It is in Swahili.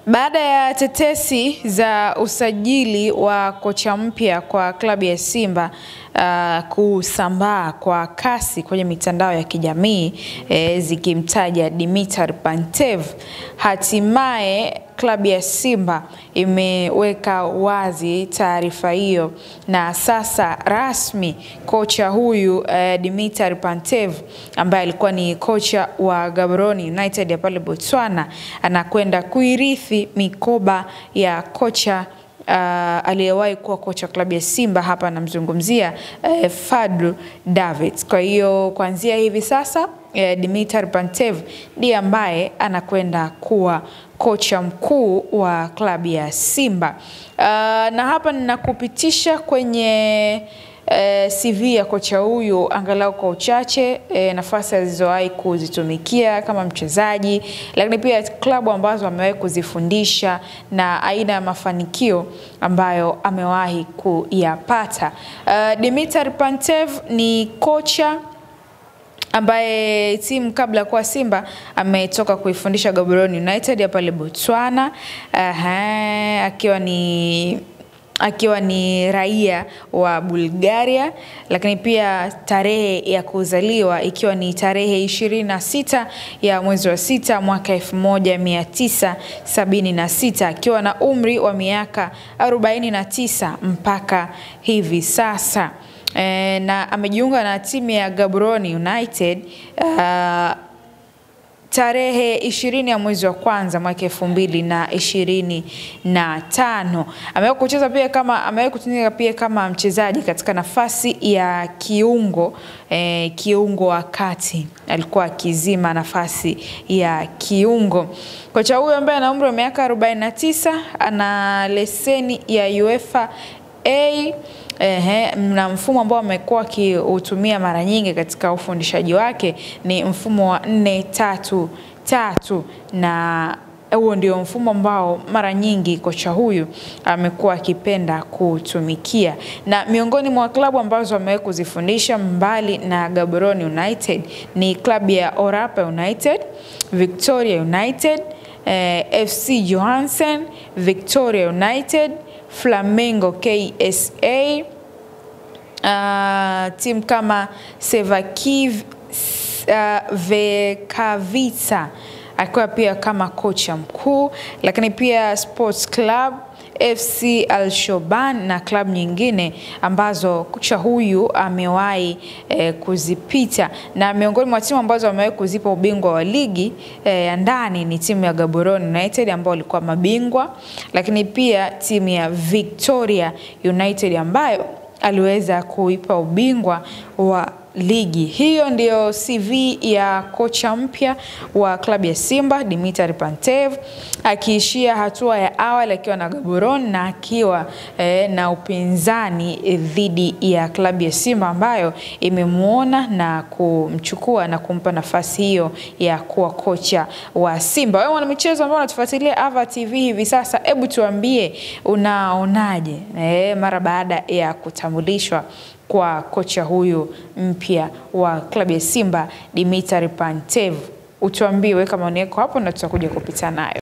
Baada ya tetesi za usajili wa kocha mpya kwa klabu ya Simba kusambaa kwa kasi kwenye mitandao ya kijamii zikimtaja Dimitar Pantev, hatimaye klabu ya Simba imeweka wazi taarifa hiyo, na sasa rasmi kocha huyu Dimitar Pantev ambaye alikuwa ni kocha wa Gaborone United ya pale Botswana anakwenda kuirithi mikoba ya kocha aliyewahi kuwa kocha klabu ya Simba. Hapa namzungumzia Fadlu Davids. Kwa hiyo kuanzia hivi sasa Dimitar Pantev ndiye ambaye anakwenda kuwa kocha mkuu wa klabu ya Simba. Na hapa ninakupitisha kwenye CV ya kocha huyu angalau kwa uchache, nafasi alizowahi kuzitumikia kama mchezaji, lakini pia klabu ambazo amewahi kuzifundisha na aina ya mafanikio ambayo amewahi kuyapata. Dimitar Pantev ni kocha ambaye timu kabla kwa Simba ametoka kuifundisha Gaborone United ya pale Botswana, akiwa ni raia wa Bulgaria, lakini pia tarehe ya kuzaliwa ikiwa ni tarehe 26 ya mwezi wa 6 mwaka 1976, akiwa na umri wa miaka 49 mpaka hivi sasa. Na amejiunga na timu ya Gaborone United tarehe 20 ya mwezi wa kwanza mwaka 2025. Amewahi kucheza pia kutumika pia kama mchezaji katika nafasi ya kiungo wa kati. Alikuwa akizima nafasi ya kiungo. Kocha huyu ambaye ana umri wa miaka 49 ana leseni ya UEFA na mfumo ambao amekuwa akiutumia mara nyingi katika ufundishaji wake ni mfumo wa 4-3-3, na huo ndio mfumo ambao mara nyingi kocha huyu amekuwa akipenda kutumikia. Na miongoni mwa klabu ambazo amewahi kuzifundisha mbali na Gaborone United ni klabu ya Orapa United, Victoria United, FC Johansen, Victoria United, Flamengo KSA, timu kama Vekavica akiwa pia kama kocha mkuu, lakini pia Sports Club FC Al-Shoban na klabu nyingine ambazo kocha huyu amewahi kuzipita. Na miongoni mwa timu ambazo amewahi kuzipa ubingwa wa ligi ya ndani ni timu ya Gaborone United ambao walikuwa mabingwa, lakini pia timu ya Victoria United ambayo aliweza kuipa ubingwa wa ligi. Hiyo ndio CV ya kocha mpya wa klabu ya Simba Dimitar Pantev, akiishia hatua ya awali akiwa na Gaborone na akiwa na upinzani dhidi ya klabu ya Simba ambayo imemuona na kumchukua na kumpa nafasi hiyo ya kuwa kocha wa Simba. Wewe mwana michezo ambao unatufuatilia Ava TV hivi sasa, hebu tuambie unaonaje mara baada ya kutambulishwa kwa kocha huyu mpya wa klabu ya Simba Dimitar Pantev? Utuambie, weka maoni yako hapo na tutakuja kupita nayo.